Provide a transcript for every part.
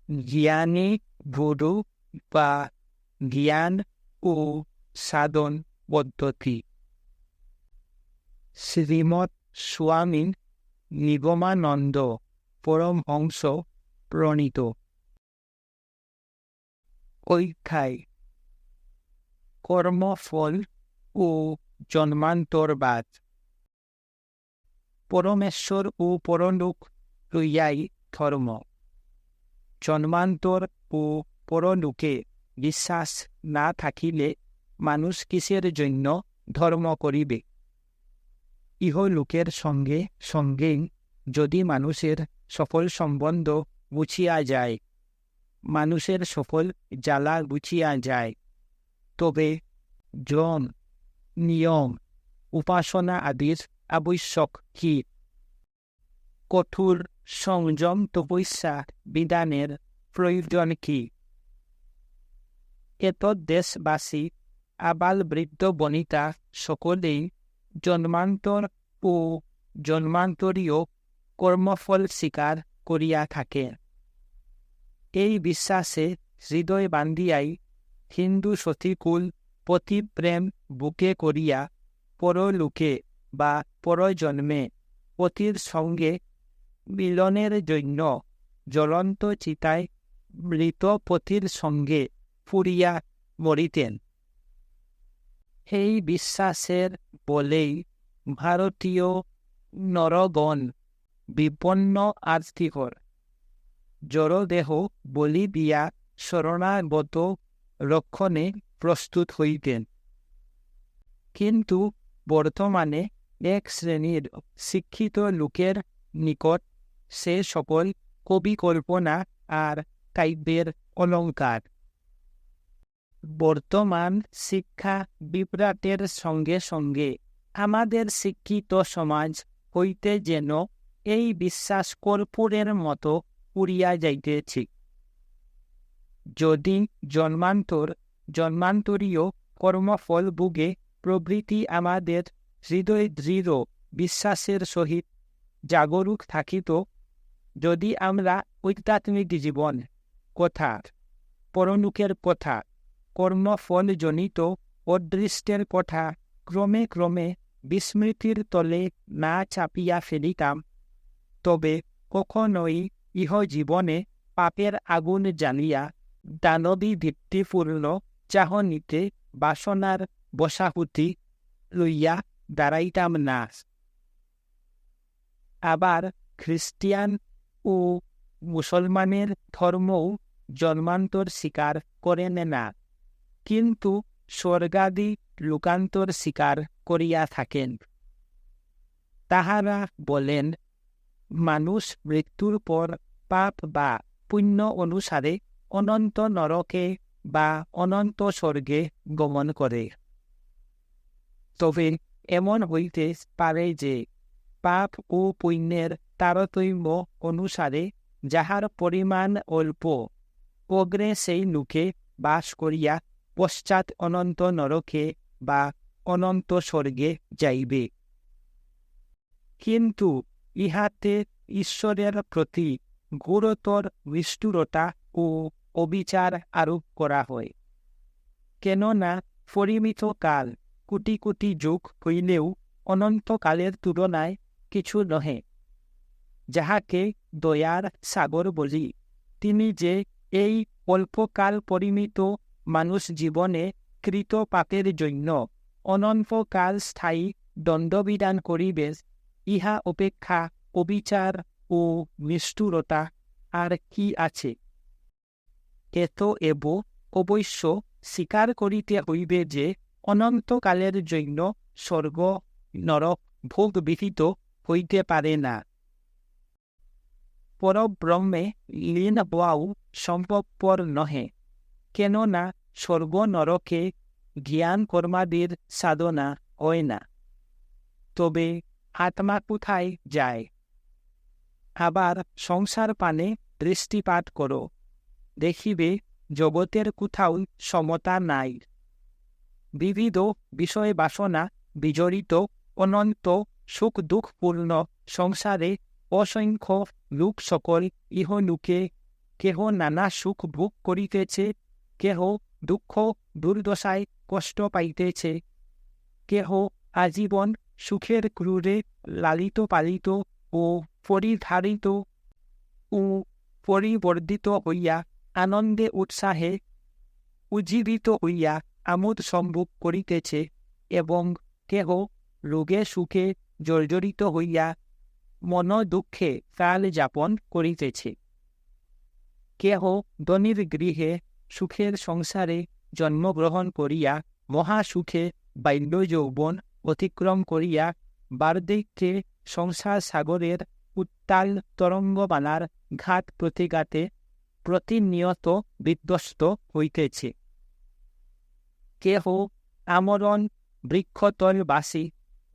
জ্ঞানী গুরু বা জ্ঞান ও সাধন পদ্ধতি। শ্রীমৎ স্বামী নিগমানন্দ পরমহংস প্রণীত। অধ্যায় কর্মফল ও জন্মান্তরবাদ। পরমেশ্বর ও পরলোক লইয়াই ধর্ম। জন্মান্তর ও পরলোকে বিশ্বাস না থাকিলে মানুষ কিসের জন্য ধর্ম করিবে? ইহলোকের সঙ্গে সঙ্গে যদি মানুষের সফল সম্বন্ধ বুঝিয়া যায়, মানুষের সফল জ্বালা বুঝিয়া যায়, তবে যম, নিয়ম, উপাসনা আদির আবশ্যক কি? কঠোর সংযম তপস্যা বিধানের প্রয়োজন কি? এতদ দেশবাসী আবাল বৃদ্ধ বনিতা সকলেই জন্মান্তর ও জন্মান্তরীয় কর্মফল স্বীকার করিয়া থাকে। এই বিশ্বাসে হৃদয় বান্ধিয়াই হিন্দু সতীকুল পতিপ্রেম বুকে করিয়া পরলোকে বা পরজন্মে পতির সঙ্গে মিলনের জন্য জ্বলন্ত চিতায় মৃত পতির সঙ্গে পুড়িয়া মরিতেন। এই বিশ্বাসের বলেই ভারতীয় নরগণ বিপন্ন আর্থিকর জড়দেহ বলি দিয়া শরণাগত রক্ষণে প্রস্তুত হইতেন। কিন্তু বর্তমানে এক শ্রেণীর শিক্ষিত লোকের নিকট সে সকল কবিকল্পনা আর কাব্যের অলঙ্কার। বর্তমান শিক্ষা বিভ্রাটের সঙ্গে সঙ্গে আমাদের শিক্ষিত সমাজ হইতে যেন এই বিশ্বাস কর্পূরের মতো পুড়িয়া যাইতেছে। যদি জন্মান্তরীয় কর্মফল ভোগে প্রভৃতি আমাদের হৃদয় দৃঢ় বিশ্বাসের সহিত জাগরুক থাকিত, যদি আমরা আধ্যাত্মিক জীবন কথা, পরলোকের কথা, কর্মফলজনিত অদৃষ্টের কথা ক্রমে ক্রমে বিস্মৃতির তলে না চাপিয়া ফেলিতাম, তবে কখনোই ইহ জীবনে পাপের আগুন জ্বালিয়া দানবী দীপ্তিপূর্ণ চাহনিতে বাসনার বসাহুতি লইয়া দাঁড়াইতাম না। আবার খ্রিস্টিয়ান ও মুসলমানের ধর্মও জন্মান্তর স্বীকার করেন না, কিন্তু স্বর্গাদি লোকান্তর স্বীকার করিয়া থাকেন। তাহারা বলেন, মানুষ মৃত্যুর পর পাপ বা পুণ্য অনুসারে অনন্ত নরকে বা অনন্ত স্বর্গে গমন করে। তবে এমন হইতে পারে যে পাপ ও পুণ্যের তারতম্য অনুসারে যাহার পরিমাণ অল্প, অগ্রে সেই লোকে বাস করিয়া পশ্চাৎ অনন্ত নরকে বা অনন্ত স্বর্গে যাইবে। কিন্তু ইহাতে ঈশ্বরের প্রতি গুরুতর নিষ্ঠুরতা ও অবিচার আরোপ করা হয়। কেননা পরিমিত কাল কোটি কোটি যুগ হইলেও অনন্তকালের তুলনায় কিছু নহে। যাহাকে দয়ার সাগর বলি, তিনি যে এই অল্পকাল পরিমিত মানুষ জীবনে কৃত পাপের জন্য অনন্তকাল স্থায়ী দণ্ডবিধান করিবে, ইহা অপেক্ষা অবিচার ও নিষ্ঠুরতা আর কি আছে? এতএব অবশ্য স্বীকার করিতে হইবে যে অনন্তকালের জন্য স্বর্গ নরক ভোগ বিহিত হইতে পারে না। পরব্রহ্মে লীন হওয়াও সম্ভবপর নহে, কেননা স্বর্গ নরকে জ্ঞান কর্মাদির সাধনা হয় না। তবে আত্মা কোথায় যায়? আবার সংসার পানে দৃষ্টিপাত করো, দেখিবে জগতের কোথাও সমতা নাই। বিবিধ বিষয় বাসনা বিজড়িত অনন্ত সুখ দুঃখপূর্ণ সংসারে অসংখ্য লোক সকল ইহলোকে কেহ নানা সুখ ভোগ করিতেছে, কেহ দুঃখ দুর্দশায় কষ্ট পাইতেছে, কেহ আজীবন সুখের ক্রুরে লালিত পালিত ও পরিধারিত ও পরিবর্ধিত হইয়া আনন্দে উৎসাহে উজ্জীবিত হইয়া আমোদ সম্ভোগ করিতেছে, এবং কেহ রোগে সুখে জর্জরিত হইয়া মন দুঃখে কাল যাপন করিতেছে। কেহ ধনীর গৃহে সুখের সংসারে জন্মগ্রহণ করিয়া মহাসুখে বাল্য যৌবন অতিক্রম করিয়া বার্ধক্যে সংসার সাগরের উত্তাল তরঙ্গমালার ঘাত প্রতিঘাতে প্রতিনিয়ত বিধ্বস্ত হইতেছে। কেহ আমরণ বৃক্ষতলবাসী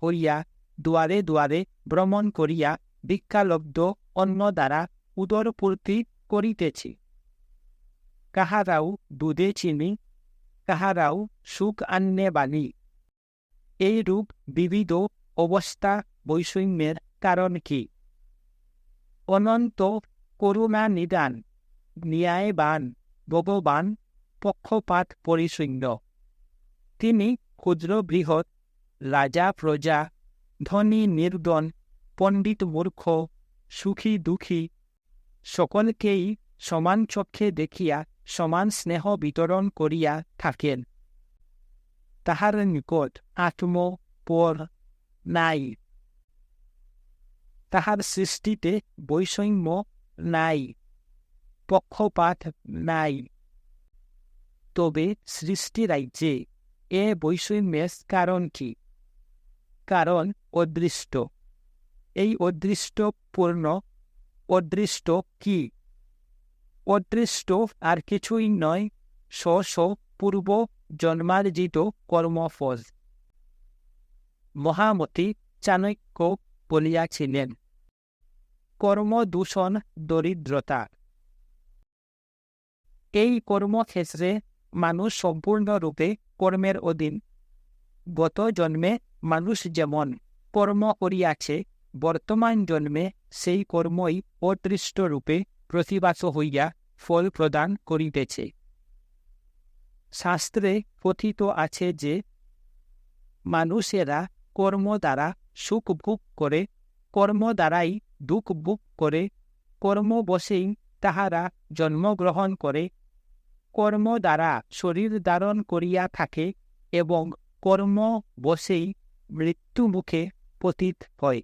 হইয়া দুয়ারে দুয়ারে ভ্রমণ করিয়া ভিক্ষালব্ধ অন্ন দ্বারা উদরপূর্তি করিতেছে। কাহারাও দুধে চিনি, কাহারাও সুখ আন্নে বালি। এইরূপ বিবিধ অবস্থা বৈষম্যের কারণ কি? অনন্ত করুণা নিদান ন্যায়বান ভগবান পক্ষপাত পরিশূন্য। তিনি ক্ষুদ্র বৃহৎ, রাজা প্রজা, ধনী নির্ধন, পণ্ডিত মূর্খ, সুখী দুঃখী সকলকেই সমান চক্ষে দেখিয়া সমান স্নেহ বিতরণ করিয়া থাকেন। তাহার নিকট আত্ম পর নাই। তাহার সৃষ্টিতে বৈষম্য নাই, পক্ষপাত নাই। তবে সৃষ্টি রাজ্যে এ বৈষম্যের কারণ কি? কারণ অদৃষ্ট। এই অদৃষ্টপূর্ণ অদৃষ্ট কি? অদৃষ্ট আর কিছুই নয়, পূর্ব জন্মার্জিত কর্মফল। মহামতি চাণক্য বলিয়াছিলেন, কর্মদূষণ দরিদ্রতা। এই কর্মক্ষেত্রে মানুষ সম্পূর্ণরূপে কর্মের অধীন। গত জন্মে মানুষ যেমন কর্ম করিয়াছে, বর্তমান জন্মে সেই কর্মই অদৃষ্টরূপে প্রতিভাত হইয়া ফল প্রদান করিতেছে। শাস্ত্রে কথিত আছে যে, মানুষেরা কর্ম দ্বারা সুখ ভোগ করে, কর্ম দ্বারাই দুঃখ ভোগ করে, কর্মবশেই তাহারা জন্মগ্রহণ করে, কর্ম দ্বারা শরীর ধারণ করিয়া থাকে এবং কর্মবশেই মৃত্যুমুখে পতিত হয়।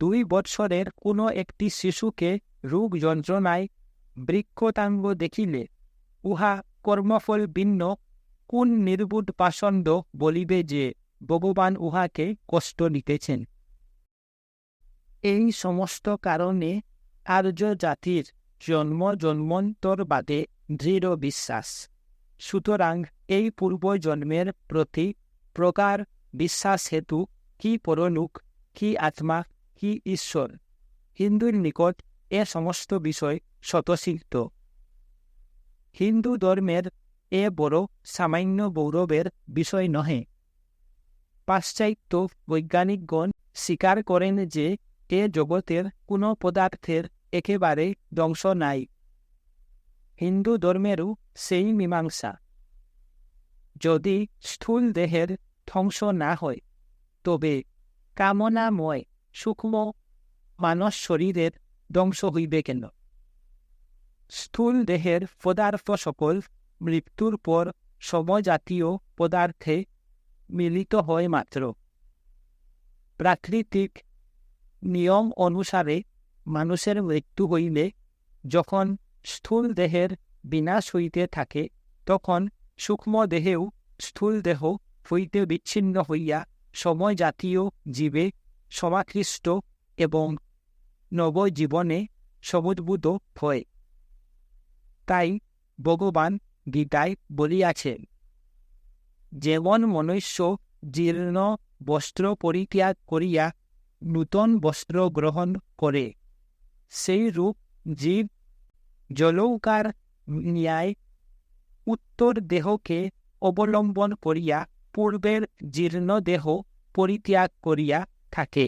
2 বৎসরের কোনো একটি শিশুকে রোগ যন্ত্রণায় বৃক্ষতাঙ্গ দেখিলে উহা কর্মফল ভিন্ন কোন নির্বুধ পাষণ্ড বলিবে যে ভগবান উহাকে কষ্ট দিতেছেন? এই সমস্ত কারণে আর্য জাতির জন্ম জন্মান্তর বাদে দৃঢ় বিশ্বাস। সুতরাং এই পূর্বজন্মের প্রতি প্রগাঢ় বিশ্বাস হেতু কি পরলোক, কি আত্মা, কি ঈশ্বর, হিন্দুর নিকট এ সমস্ত বিষয় স্বতঃসিদ্ধ। হিন্দু ধর্মের এ বড় সামান্য গৌরবের বিষয় নহে। পাশ্চাত্য বৈজ্ঞানিকগণ স্বীকার করেন যে এ জগতের কোনো পদার্থের একেবারে ধ্বংস নাই। হিন্দু ধর্মেরও সেই মীমাংসা। যদি স্থূল দেহের ধ্বংস না হয়, তবে কামনাময় সূক্ষ্ম মানস শরীরের ধ্বংস হইবে কেন? স্থূল দেহের পদার্থ সকল মৃত্যুর পর সমজাতীয় পদার্থে মিলিত হয় মাত্র। প্রাকৃতিক নিয়ম অনুসারে মানুষের মৃত্যু হইলে যখন স্থূল দেহের বিনাশ হইতে থাকে, তখন সূক্ষ্ম দেহেও স্থূল দেহ হইতে বিচ্ছিন্ন হইয়া সমজাতীয় জীবে সমাকৃষ্ট এবং নবজীবনে সমুদ্ভূত হয়। তাই ভগবান গীতায় বলিয়াছেন, যেমন মনুষ্য জীর্ণ বস্ত্র পরিত্যাগ করিয়া নূতন বস্ত্র গ্রহণ করে, সেই রূপ জীব জলৌকার ন্যায় উত্তর দেহকে অবলম্বন করিয়া পূর্বের জীর্ণ দেহ পরিত্যাগ করিয়া থাকে।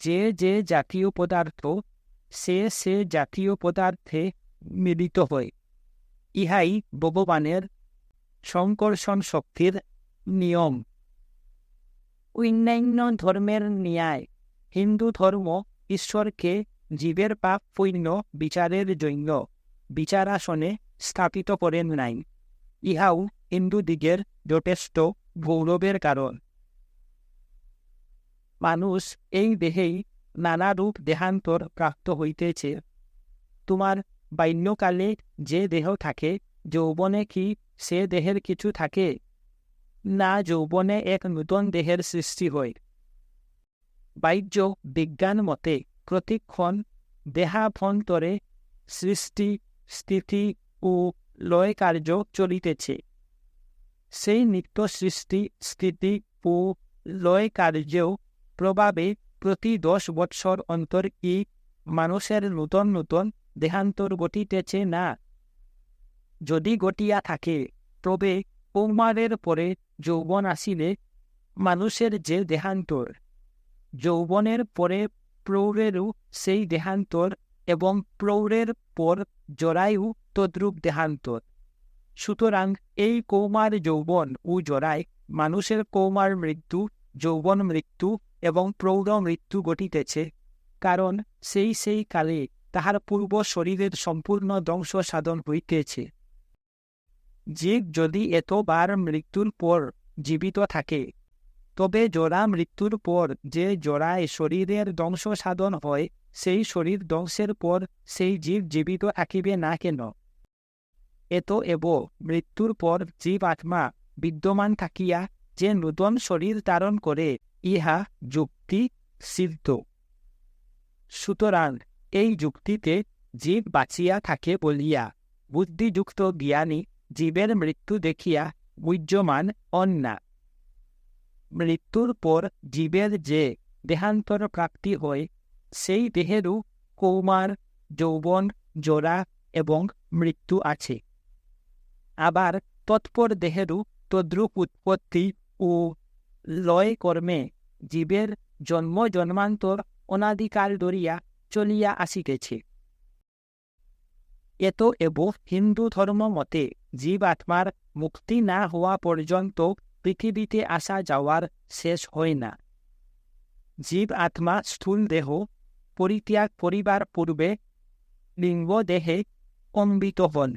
যে যে জাতীয় পদার্থ সে জাতীয় পদার্থে মিলিত হয়। ইহাই ভগবানের সংকর্ষণ শক্তির নিয়ম। অন্যান্য ধর্মের ন্যায় হিন্দু ধর্ম ঈশ্বরকে জীবের পাপ পুণ্য বিচারের জন্য বিচারাসনে স্থাপিত করেন নাই। ইহাও হিন্দুদিগের যথেষ্ট গৌরবের কারণ। মানুষ এই দেহেই নানারূপ দেহান্তর প্রাপ্ত হইতেছে। তোমার বাল্যকালে যে দেহ থাকে, যৌবনে কি সে দেহের কিছু থাকে? না, যৌবনে এক নূতন দেহের সৃষ্টি হয়। বাহ্য বিজ্ঞান মতে প্রতিক্ষণ দেহাভ্যন্তরে সৃষ্টি স্থিতি ও লয় কার্য চলিতেছে। সেই নিত্য সৃষ্টি স্থিতি ও লয় কার্যেও প্রভাবে প্রতি 10 বৎসর অন্তর কি মানুষের নূতন নূতন দেহান্তর ঘটিতেছে না? যদি ঘটিয়া থাকে, তবে কৌমারের পরে যৌবন আসিলে মানুষের যে দেহান্তর, যৌবনের পরে প্রৌঢ়েরও সেই দেহান্তর, এবং প্রৌঢ়ের পর জরায়ু তদ্রূপ দেহান্তর। সুতরাং এই কৌমার যৌবন ও জরায় মানুষের কৌমার মৃত্যু, যৌবন মৃত্যু এবং প্রৌঢ় মৃত্যু ঘটিতেছে, কারণ সেই কালে তাহার পূর্ব শরীরের সম্পূর্ণ ধ্বংস সাধন হইতেছে। জীব যদি এতবার মৃত্যুর পর জীবিত থাকে, তবে জরা মৃত্যুর পর যে জরায় শরীরের ধ্বংস সাধন হয়, সেই শরীর ধ্বংসের পর সেই জীব জীবিত থাকিবে না কেন? এব মৃত্যুর পর জীব আত্মা বিদ্যমান থাকিয়া যে নূতন শরীর ধারণ করে, ইহা যুক্তি সিদ্ধ। সুতরাং এই যুক্তিতে জীব বাঁচিয়া থাকে বলিয়া বুদ্ধিযুক্ত জ্ঞানী জীবের মৃত্যু দেখিয়া বুঝ্যমান হন না। মৃত্যুর পর জীবের যে দেহান্তর প্রাপ্তি হয়, সেই দেহেরও কৌমার, যৌবন, জরা এবং মৃত্যু আছে। আবার তৎপর দেহেরও তদ্রূপ উৎপত্তি ও লয় কর্মে জীবের জন্ম জন্মান্তর অনাদিকাল ধরিয়া চলিয়া আসিতেছে। এব হিন্দু ধর্ম মতে জীব আত্মার মুক্তি না হওয়া পর্যন্ত পৃথিবীতে আসা যাওয়ার শেষ হয় না। জীব আত্মা স্থূল দেহ পরিত্যাগ করিবার পূর্বে লিঙ্গ দেহে কম্বিত হন।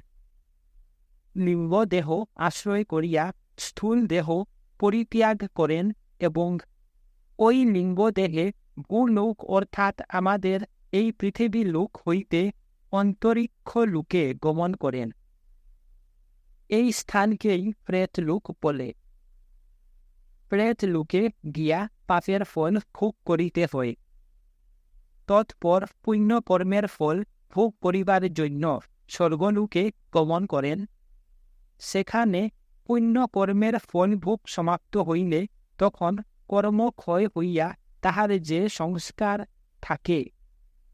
লিঙ্গ দেহ আশ্রয় করিয়া স্থূল দেহ পরিত্যাগ করেন এবং ওই লিঙ্গ দেহে ভূলোক অর্থাৎ আমাদের এই পৃথিবী লোক হইতে অন্তরিক্ষ লোকে গমন করেন। এই স্থানকেই প্রেতলোক বলে। প্রেতলোকে গিয়া পাপের ফল ভোগ করিতে হয়। তৎপর পুণ্য কর্মের ফল ভোগ করিবার জন্য স্বর্গলোকে গমন করেন। সেখানে পুণ্য কর্মের ফল ভোগ সমাপ্ত হইলে তখন কর্ম ক্ষয় হইয়া তাহার যে সংস্কার থাকে,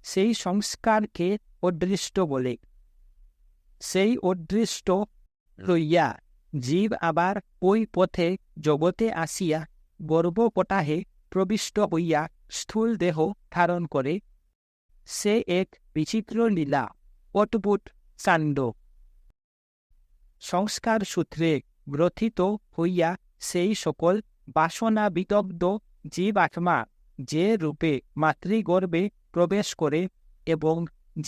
সেই সংস্কারকে অদৃষ্ট বলে। সেই অদৃষ্ট লইয়া জীব আবার ওই পথে জগতে আসিয়া গর্ভপটাহে প্রবিষ্ট হইয়া স্থূল দেহ ধারণ করে। সে এক বিচিত্র লীলা, অদ্ভুত কাণ্ড। সংস্কার সূত্রে গ্রথিত হইয়া সেই সকল বাসনা বিদগ্ধ জীব আত্মা যে রূপে মাতৃগর্ভে প্রবেশ করে এবং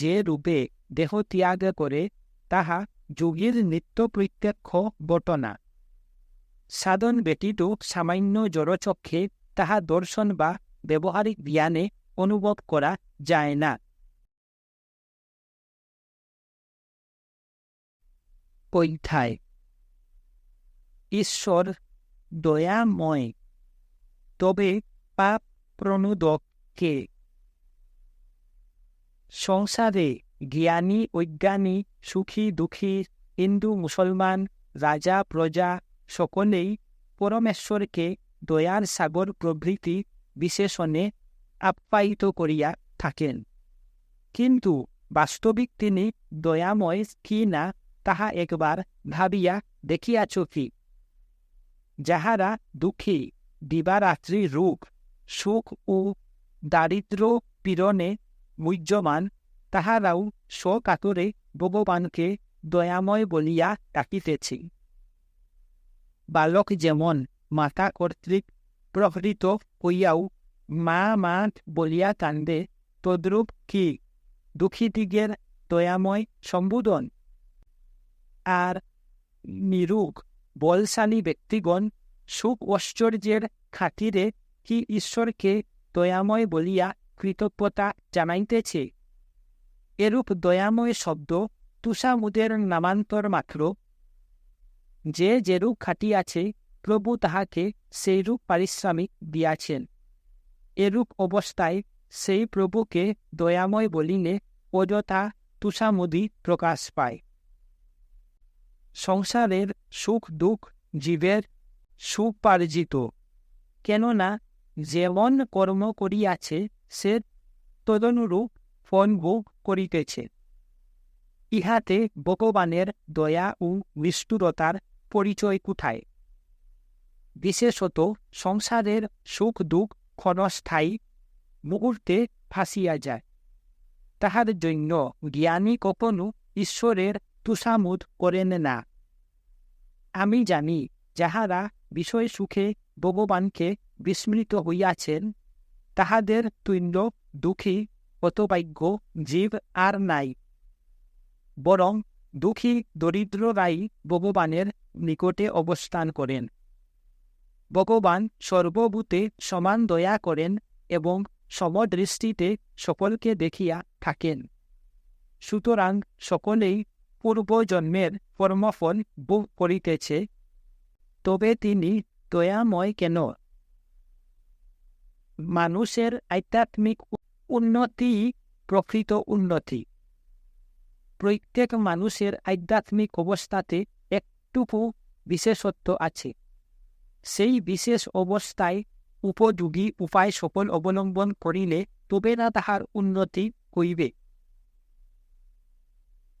যে রূপে দেহ ত্যাগ করে, তাহা যোগীর নিত্য প্রত্যক্ষ ঘটনা। সাধন ব্যতীত সামান্য জড়চক্ষে তাহা দর্শন বা ব্যবহারিক জ্ঞানে অনুভব করা যায় না। অধ্যায়: ঈশ্বর দয়াময়, তবে পাপ প্রণোদক কে? সংসারে জ্ঞানী অজ্ঞানী, সুখী দুঃখী, হিন্দু মুসলমান, রাজা প্রজা সকলেই পরমেশ্বরকে দয়ার সাগর প্রভৃতি বিশেষণে আপ্যায়িত করিয়া থাকেন। কিন্তু বাস্তবিক তিনি দয়াময় কি না তাহা একবার ভাবিয়া দেখিয়াছ কি? যাহারা দুঃখী, দিবারাত্রি রোগ, সুখ ও দারিদ্র্য পীড়নে মুহ্যমান, তাহারাও স্বকাতরে ভগবানকে দয়াময় বলিয়া ডাকিতেছে। বালক যেমন মাতা কর্তৃক প্রহৃত হইয়াও মা মা বলিয়া কান্দে, তদ্রূপ কি দুঃখীদিগের দয়াময় সম্বোধন? আর নিরুগ বলশালী ব্যক্তিগণ সুখ ঐশ্বর্যের খাতিরে কি ঈশ্বরকে দয়াময় বলিয়া কৃতজ্ঞতা জানাইতেছে? এরূপ দয়াময় শব্দ তুষামুদের নামান্তর মাত্র। যে যেরূপ খাটিয়াছে প্রভু তাহাকে সেইরূপ পারিশ্রমিক দিয়াছেন। এরূপ অবস্থায় সেই প্রভুকে দয়াময় বলিলে অযথা তুষামুদি প্রকাশ পায়। সংসারের সুখ দুঃখ জীবের সুপার্জিত, কেননা যেমন কর্ম করিয়াছে সে তদনুরূপ ফল ভোগ করিতেছে। ইহাতে ভগবানের দয়া ও নিষ্ঠুরতার পরিচয় কোথায়? বিশেষত সংসারের সুখ দুঃখ ক্ষণস্থায়ী, মুহূর্তে ফাঁসিয়া যায়। তাহার জন্য জ্ঞানী কখনো ঈশ্বরের তুষামুদ করেন না। আমি জানি, যাহারা বিষয় সুখে ভগবানকে বিস্মৃত হইয়াছেন, তাহাদের তুল্য দুঃখী হতভাগ্য জীব আর নাই। বরং দুঃখী দরিদ্ররাই ভগবানের নিকটে অবস্থান করেন। ভগবান সর্বভূতে সমান দয়া করেন এবং সমদৃষ্টিতে সকলকে দেখিয়া থাকেন। সুতরাং সকলেই পূর্বজন্মের কর্মফল ভোগ করিতেছে। তবে তিনি দয়াময় কেন? মানুষের আধ্যাত্মিক উন্নতি প্রকৃত উন্নতি। প্রত্যেক মানুষের আধ্যাত্মিক অবস্থাতে একটুকু বিশেষত্ব আছে। সেই বিশেষ অবস্থায় উপযোগী উপায় সকল অবলম্বন করিলে তবে না তাহার উন্নতি হইবে।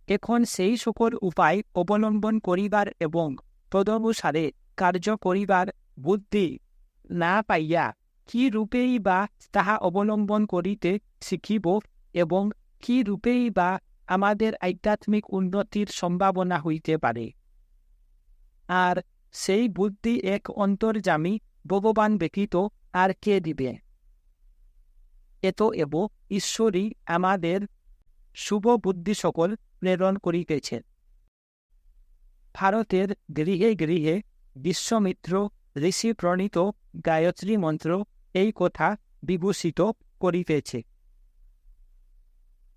এখন সেই সকল উপায় অবলম্বন করিবার এবং তদনুসারে কার্য করিবার বুদ্ধি না পাইয়া কি রূপেই বা তাহা অবলম্বন করিতে শিখিব এবং কি রূপেই বা আমাদের আধ্যাত্মিক উন্নতির সম্ভাবনা হইতে পারে? আর সেই বুদ্ধি এক অন্তর্যামী ভগবান ব্যতীত আর কে দিবে? এতএব ঈশ্বরই আমাদের শুভ বুদ্ধি সকল প্রেরণ করিতেছেন। ভারতের গৃহে গৃহে বিশ্বমিত্র ঋষি প্রণীত গায়ত্রী মন্ত্র এই কথা বিভূষিত করিতেছে।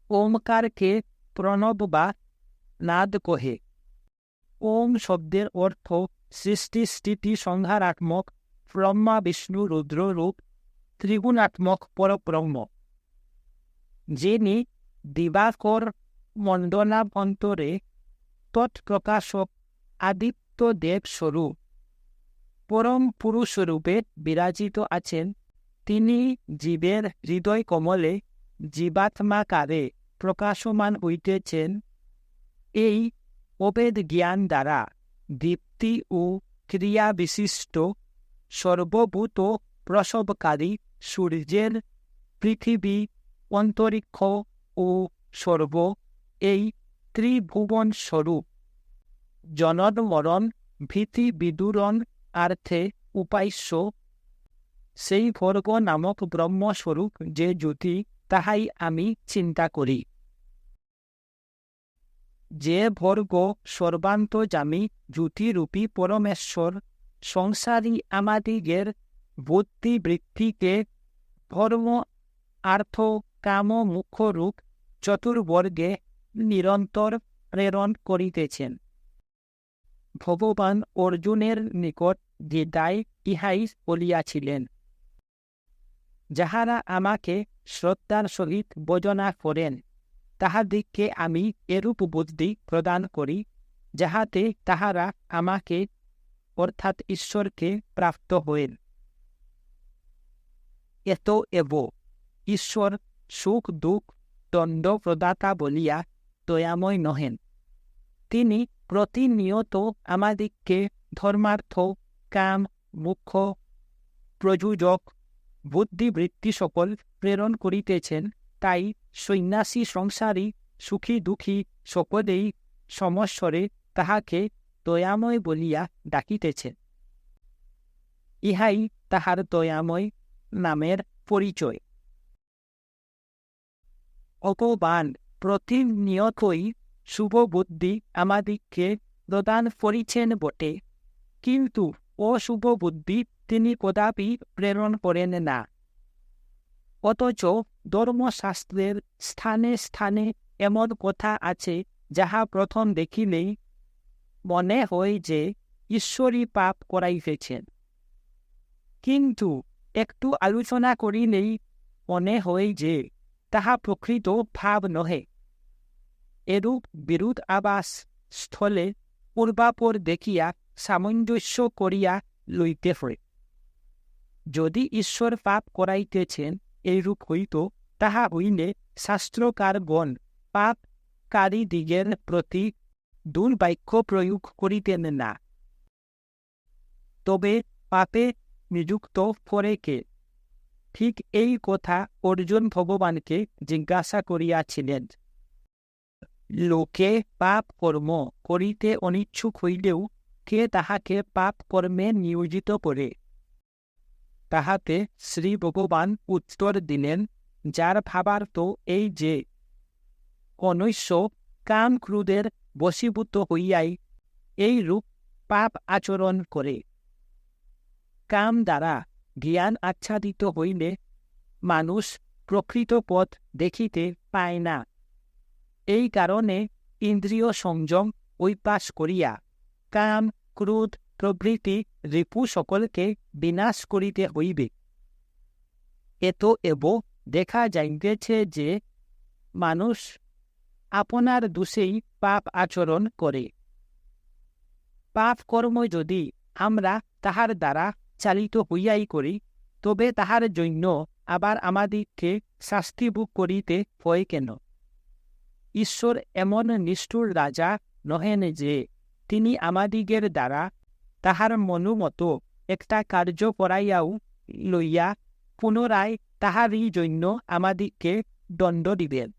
ওমকারকে প্রণব বা নাদ কহে। ওম শব্দের অর্থ সৃষ্টি স্থিতি সংহারাত্মক ব্রহ্মা বিষ্ণু রুদ্র রূপ ত্রিগুণাত্মক পরব্রহ্ম, যিনি দিবাকর মণ্ডলাভন্তরে তৎপ্রকাশক আদিত্য দেব স্বরূপ পরম পুরুষরূপে বিরাজিত আছেন। তিনি জীবের হৃদয় কমলে জীবাত্মাকারে প্রকাশমান হইতেছেন। এই অভেদ জ্ঞান দ্বারা দীপ্তি ও ক্রিয়া বিশিষ্ট সর্বভূত প্রসবকারী সূর্যের পৃথিবী অন্তরিক্ষ ও সর্ব এই ত্রিভুবন স্বরূপ জনন মরণ ভীতি বিদূরণ আর্থে উপাস্য সেই ভর্গ নামক ব্রহ্মস্বরূপ যে জ্যোতি, তাহাই আমি চিন্তা করি। যে ভর্গ সর্বান্তর্যামী জ্যোতিরূপী পরমেশ্বর সংসারী আমাদিগের বুদ্ধিবৃত্তিকে ধর্ম আর্থ কাম মুখ্য রূপ চতুর্বর্গে নিরন্তর প্রেরণ করিতেছেন। ভগবান অর্জুনের নিকট গীতায় ইহাই বলিয়াছিলেন, যাহারা আমাকে শ্রদ্ধার সহিত ভজনা করেন তাহাদিগকে আমি এরূপ বুদ্ধি প্রদান করি, যাহাতে তাহারা আমাকে অর্থাৎ ঈশ্বরকে প্রাপ্ত হয়েন। এতএব ঈশ্বর সুখ দুঃখ দণ্ড প্রদাতা বলিয়া দয়াময় নহেন। তিনি প্রতিনিয়ত আমাদিগকে ধর্মার্থ কাম মুখ্য প্রযোজক বুদ্ধিবৃত্তি সকল প্রেরণ করিতেছেন, তাই সন্ন্যাসী সংসারী সুখী দুঃখী সকলেই সমস্বরে তাহাকে দয়াময় বলিয়া ডাকিতেছেন। ইহাই তাহার দয়াময় নামের পরিচয়। ভগবান প্রতিনিয়তই শুভ বুদ্ধি আমাদিগকে প্রদান করিছেন বটে, কিন্তু অশুভ বুদ্ধি তিনি কদাপি প্রেরণ করেন না। অথচ ধর্মশাস্ত্রের স্থানে স্থানে এমন কথা আছে যাহা প্রথম দেখিলেই মনে হয় যে ঈশ্বরই পাপ করাইতেছেন, কিন্তু একটু আলোচনা করিলেই মনে হয় যে তাহা প্রকৃত ভাব নহে। এরূপ বিরোধাভাস স্থলে পূর্বাপর দেখিয়া সামঞ্জস্য করিয়া লইতে হয়। যদি ঈশ্বর পাপ করাইতেছেন এইরূপ হইত, তাহা হইলে শাস্ত্রকারগণ পাপকারীদিগের প্রতি দুর্বাক্য প্রয়োগ করিতেন না। তবে পাপে নিযুক্ত করে কে? ঠিক এই কথা অর্জুন ভগবানকে জিজ্ঞাসা করিয়াছিলেন। লোকে পাপ কর্ম করিতে অনিচ্ছুক হইলেও কে তাহাকে পাপ কর্মে নিয়োজিত করে? তাহাতে শ্রী ভগবান উত্তর দিলেন, যার ভাবার্থ এই যে মনুষ্য কাম ক্রোধের বশীভূত হইয়াই এই রূপ পাপ আচরণ করে। কাম দ্বারা জ্ঞান আচ্ছাদিত হইলে মানুষ প্রকৃত পথ দেখিতে পায় না। এই কারণে ইন্দ্রিয় সংযম অভ্যাস করিয়া কাম ক্রোধ প্রভৃতি রিপু সকলকে বিনাশ করিতে হইবে। এব দেখা যাইতেছে যে মানুষ আপনার দোষেই পাপ আচরণ করে। পাপ কর্ম যদি আমরা তাহার দ্বারা চালিত হইয়াই করি, তবে তাহার জন্য আবার আমাদিগকে শাস্তি ভোগ করিতে হয় কেন? ঈশ্বর এমন নিষ্ঠুর রাজা নহেন যে তিনি আমাদিগের দ্বারা তাহার মনোমত একটা কার্য করাইয়াও লইয়া পুনরায় তাহারই জন্য আমাদিগকে দণ্ড দিবেন।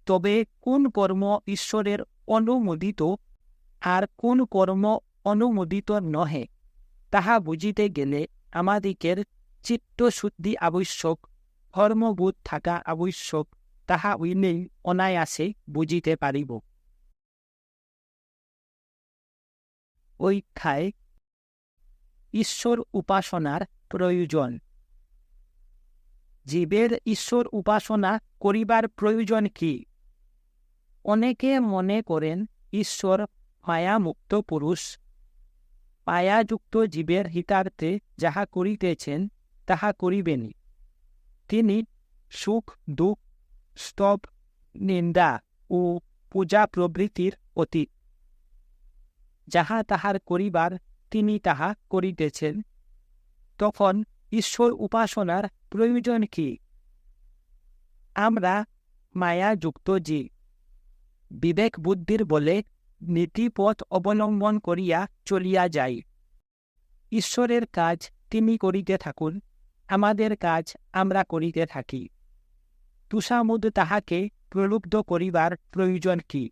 তবে কোন কর্ম ঈশ্বরের অনুমোদিত আর কোন কর্ম অনুমোদিত নহে, তাহা বুঝিতে গেলে আমাদিগের চিত্তশুদ্ধি আবশ্যক, ধর্মবোধ থাকা আবশ্যক। তাহা হইলেই অনায়াসে বুঝিতে পারিব। ঐক্ষায় ঈশ্বর উপাসনার প্রয়োজন। জীবের ঈশ্বর উপাসনা করিবার প্রয়োজন কি? অনেকে মনে করেন ঈশ্বর মায়ামুক্ত পুরুষ, মায়াযুক্ত জীবের হিতার্থে যাহা করিতেছেন তাহা করিবেনই। তিনি সুখ দুঃখ স্তব নিন্দা ও পূজা প্রভৃতির অতীত। যাহা তাহার করিবার তিনি তাহা করিতেছেন। তখন ঈশ্বর উপাসনার প্রয়োজন কি? আমরা মায়াযুক্ত জীব, বিবেক বুদ্ধির বলে নীতিপথ অবলম্বন করিয়া চলিয়া যাই। ঈশ্বরের কাজ তিনি করিতে থাকুন, আমাদের কাজ আমরা করিতে থাকি। তুষামুদ তাহাকে প্রলুব্ধ করিবার প্রয়োজন কি?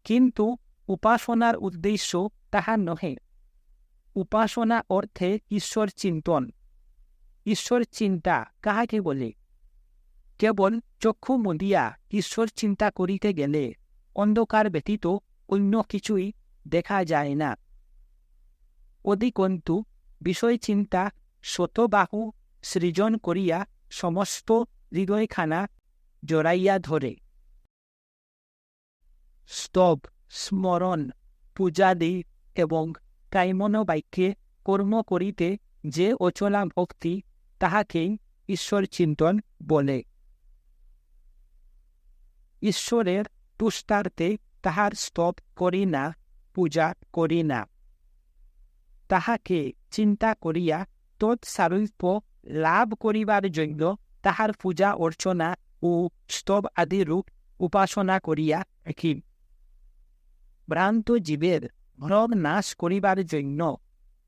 কিন্তু উপাসনার উদ্দেশ্য তাহা নহে। উপাসনা অর্থে ঈশ্বর চিন্তন। ঈশ্বর চিন্তা কাহাকে বলে? কেবল চক্ষু মুদিয়া ঈশ্বর চিন্তা করিতে গেলে অন্ধকার ব্যতীত অন্য কিছুই দেখা যায় না। অধিকন্তু বিষয় চিন্তা শতবাহু সৃজন করিয়া সমস্ত হৃদয়খানা জড়াইয়া ধরে। স্তব, স্মরণ, পূজাদি এবং কায়মন বাক্যে কর্ম করিতে যে অচলা ভক্তি, তাহাকেই ঈশ্বর চিন্তন বলে। ঈশ্বরের তুষ্টার্থে তাহার স্তব করি না, পূজা করি না। তাহাকে চিন্তা করিয়া তৎসারূপ্য লাভ করিবার জন্য তাহার পূজা অর্চনা ও স্তব আদি রূপ উপাসনা করিয়া রাখি। ভ্রান্ত জীবের ভ্রম নাশ করিবার জন্য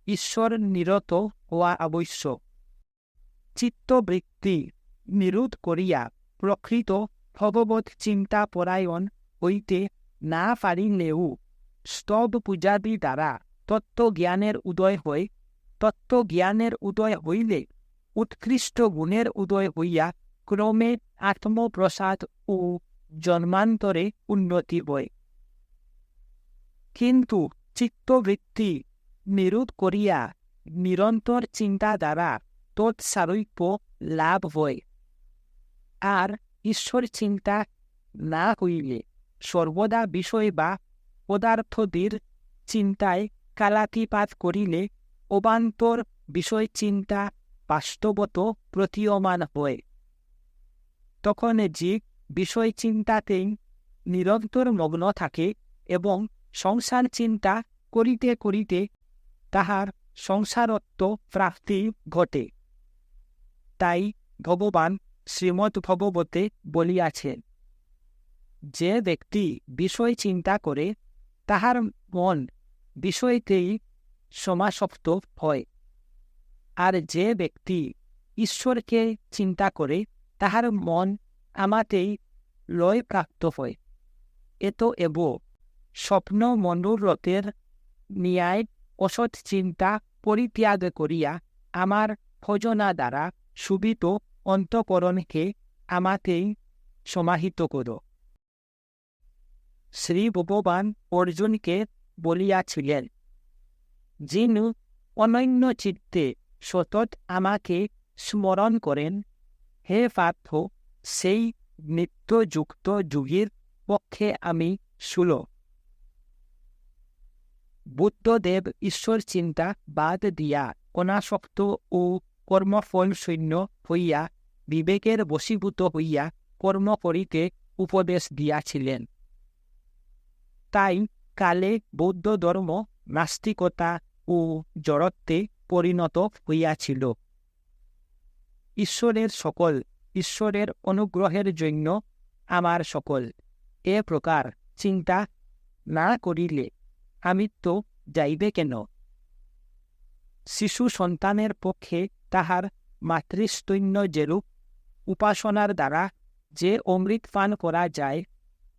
ঈশ্বর নিরত হওয়া আবশ্যক। চিত্তবৃত্তি নিরোধ করিয়া প্রকৃত ভগবৎ চিন্তা পরায়ণ হইতে না পারিলেও স্তব পূজাদি দ্বারা তত্ত্বজ্ঞানের উদয় হয়। তত্ত্বজ্ঞানের উদয় হইলে উৎকৃষ্ট গুণের উদয় হইয়া ক্রমে আত্মপ্রসাদ ও জন্মান্তরে উন্নতি হয়। কিন্তু চিত্তবৃত্তি নিরোধ করিয়া নিরন্তর চিন্তা দ্বারা তৎসারূপ্য লাভ হয়। আর ঈশ্বর চিন্তা না হইলে সর্বদা বিষয় বা পদার্থদের চিন্তায় কালাতিপাত করিলে অবান্তর বিষয় চিন্তা বাস্তবত প্রতীয়মান হয়। তখন জীব বিষয় চিন্তাতেই নিরন্তর মগ্ন থাকে এবং সংসার চিন্তা করিতে করিতে তাহার সংসারত্ব প্রাপ্তি ঘটে। তাই ভগবান শ্রীমদ্ ভগবতে বলিয়াছেন, যে ব্যক্তি বিষয় চিন্তা করে তাহার মন বিষয়তেই সমাসক্ত হয়, আর যে ব্যক্তি ঈশ্বরকে চিন্তা করে তাহার মন আমাতেই লয়প্রাপ্ত হয়। এতএব স্বপ্ন মনোরথের ন্যায় অসৎ চিন্তা পরিত্যাগ করিয়া আমার ভজনা দ্বারা সুবিত অন্তঃকরণকে আমাতেই সমাহিত কর। শ্রী ভগবান অর্জুনকে বলিয়াছিলেন, যিনি অনন্য চিত্তে সতত আমাকে স্মরণ করেন, হে পার্থ, সেই নিত্যযুক্ত যোগীর পক্ষে আমি সুলভ। বুদ্ধদেব ঈশ্বর চিন্তা বাদ দিয়া অনাসক্ত ও কর্মফল শূন্য হইয়া বিবেকের বশীভূত হইয়া কর্ম করিতে উপদেশ দিয়াছিলেন। তাই কালে বৌদ্ধ ধর্ম নাস্তিকতা ও জড়ত্বে পরিণত হইয়াছিল। ঈশ্বরের সকল, ঈশ্বরের অনুগ্রহের জন্য আমার সকল, এ প্রকার চিন্তা না করিলে আমৃত্যু যাইবে কেন? শিশু সন্তানের পক্ষে তাহার মাতৃস্তন্য যেরূপ উপাসনার দ্বারা যে অমৃত পান করা যায়,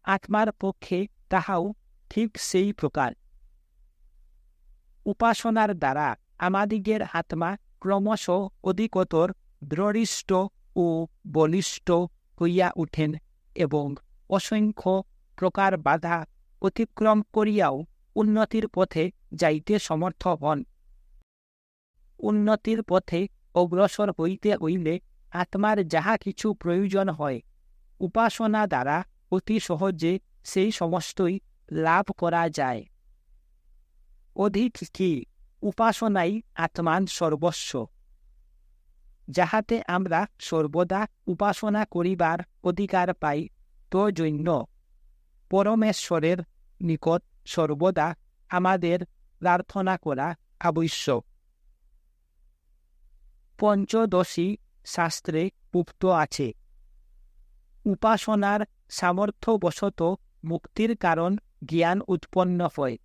আত্মার পক্ষে তাহাও ঠিক সেই প্রকার। উপাসনার দ্বারা আমাদিগের আত্মা ক্রমশ অধিকতর দৃঢ় ও বলিষ্ঠ হইয়া উঠেন এবং অসংখ্য প্রকার বাধা অতিক্রম করিয়াও উন্নতির পথে যাইতে সমর্থ হন। উন্নতির পথে অগ্রসর হইতে হইলে আত্মার যাহা কিছু প্রয়োজন হয়, উপাসনা দ্বারা অতি সহজে সেই সমস্তই লাভ করা যায়। অধিক কি, উপাসনাই আত্মান সর্বস্ব। যাহাতে আমরা সর্বদা উপাসনা করিবার অধিকার পাই, তো জন্য পরমেশ্বরের নিকট সর্বদা আমাদের প্রার্থনা করা আবশ্যক। পঞ্চদশী শাস্ত্রে উক্ত আছে, উপাসনার সামর্থ্যবশত মুক্তির কারণ জ্ঞান উৎপন্ন হয়।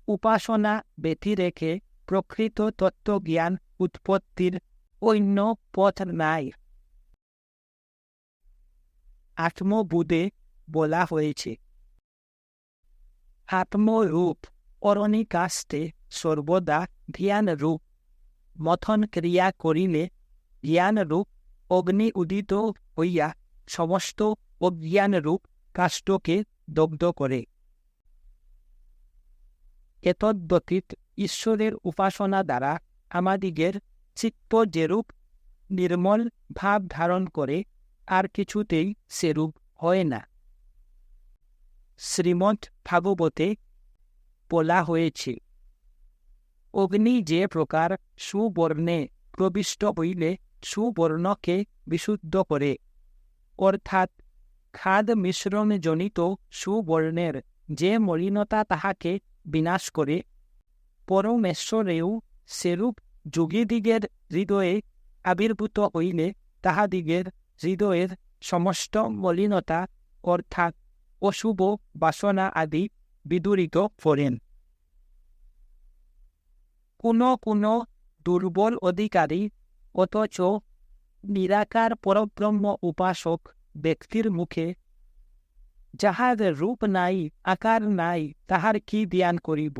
উপাসনা ব্যতিরেকে প্রকৃত তত্ত্বজ্ঞান উৎপত্তির অন্য পথ নাই। আত্মবোধে বলা হয়েছে, আত্মরূপ অরণিকাস্তে সর্বদা ধ্যানরূপ মথন ক্রিয়া করিলে জ্ঞানরূপ অগ্নি উদিত হইয়া সমস্ত অজ্ঞানরূপ কাষ্ঠকে দগ্ধ করে। এতদ্ব্যতীত ঈশ্বরের উপাসনা দ্বারা আমাদিগের চিত্ত যেরূপ নির্মল ভাব ধারণ করে, আর কিছুতেই সেরূপ হয় না। শ্রীমদ্ ভাগবতে বলা হয়েছে, অগ্নি যে প্রকার সুবর্ণে প্রবিষ্ট হইলে সুবর্ণকে বিশুদ্ধ করে, অর্থাৎ খাদ মিশ্রণজনিত সুবর্ণের যে মলিনতা তাহাকে বিনাশ করে, পরমেশ্বরেও সেরূপ যোগীদিগের হৃদয়ে আবির্ভূত হইলে তাহাদিগের হৃদয়ের সমস্ত মলিনতা অর্থাৎ অশুভ বাসনা আদি বিদূরিত করেন। কোন দুর্বল অধিকারী অথচ নিরাকার পরব্রহ্ম উপাসক ব্যক্তির মুখে যাহার রূপ নাই, আকার নাই, তাহার কি ধ্যান করিব?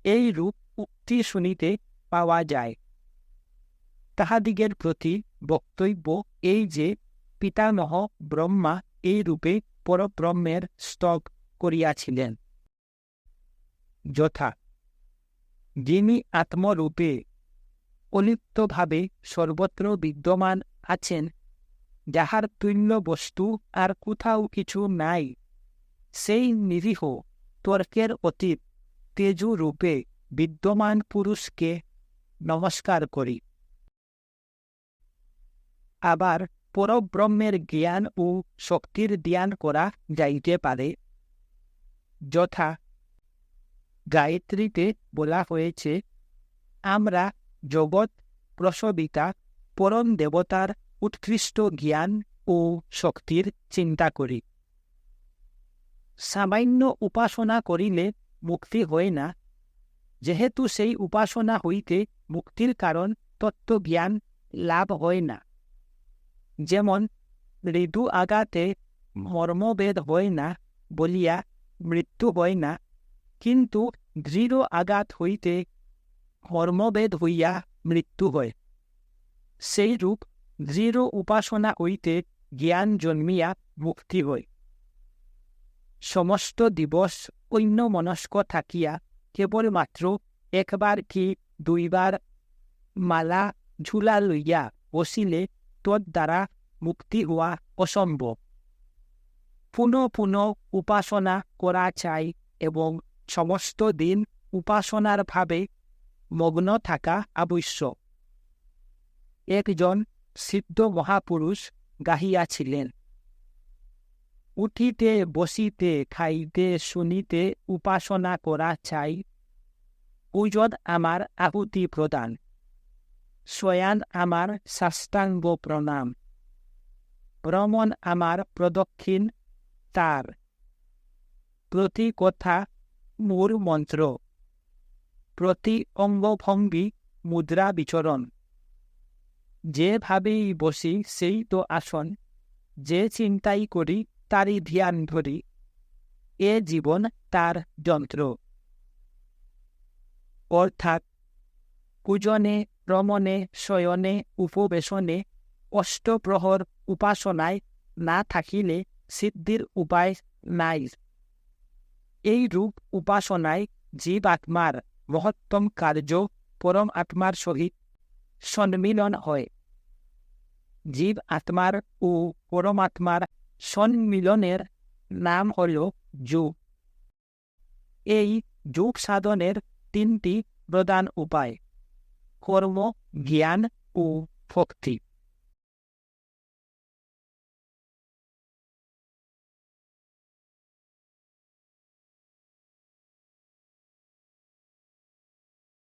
এই রূপ উক্তি শুনিতে পাওয়া যায়। তাহাদিগের প্রতি বক্তব্য এই যে, পিতামহ ব্রহ্মা এই রূপে পরব্রহ্মের স্তব করিয়াছিলেন। যথা, যিনি আত্মরূপে অলিপ্তভাবে সর্বত্র বিদ্যমান আছেন, যাহার তুল্য বস্তু আর কোথাও কিছু নাই, সেই নিরীহ তর্কের অতীত তেজু রূপে বিদ্যমান পুরুষকে নমস্কার করি। আবার পরব্রহ্মের জ্ঞান ও শক্তির ধ্যান করা যাইতে পারে। যথা, গায়ত্রীতে বলা হয়েছে, আমরা জগৎ প্রসবিতা পরম দেবতার উৎকৃষ্ট জ্ঞান ও শক্তির চিন্তা করি। সামান্য উপাসনা করিলে মুক্তি হয় না, যেহেতু সেই উপাসনা হইতে মুক্তির কারণ তত্ত্বজ্ঞান লাভ হয় না। যেমন মৃদু আঘাতে মর্মভেদ হয় না বলিয়া মৃত্যু হয় না, কিন্তু দৃঢ় আঘাত হইতে মর্মভেদ হইয়া মৃত্যু হয়। সেই রূপ দৃঢ় উপাসনা হইতে জ্ঞান জন্মিয়া মুক্তি হয়। সমস্ত দিবস অন্য মনস্ক থাকিয়া কেবলমাত্র একবার কি দুইবার মালা ঝুলা লইয়া বসিলে তদ্বারা মুক্তি হওয়া অসম্ভব। পুনঃ পুনঃ উপাসনা করা চাই এবং সমস্ত দিন উপাসনার ভাবে মগ্ন থাকা আবশ্যক। একজন সিদ্ধ মহাপুরুষ গাহিয়াছিলেন, উঠিতে বসিতে খাইতে শুনিতে উপাসনা করা চাই, ওজন আমার আহুতি প্রদান, শয়ান আমার সাষ্টাঙ্গ প্রণাম, ভ্রমণ আমার প্রদক্ষিণ তার, প্রতি কথা মূর মন্ত্র, প্রতি অঙ্গভঙ্গি মুদ্রা বিচরণ, যেভাবেই বসি সেই তো আসন, যে চিন্তাই করি তারই ধ্যান ধরি, এ জীবন তার যন্ত্র। অর্থাৎ পূজনে, ভ্রমণে, শয়নে, উপবেশনে, অষ্টপ্রহর উপাসনায় না থাকিলে সিদ্ধির উপায় নাই। এই রূপ উপাসনায় জীব আত্মার মহত্তম কার্য পরম আত্মার সহিত সম্মিলন হয়। জীব আত্মার ও পরমাত্মার সম্মিলনের নাম হল যোগ। এই যোগ সাধনের তিনটি প্রধান উপায়: কর্ম, জ্ঞান ও ভক্তি।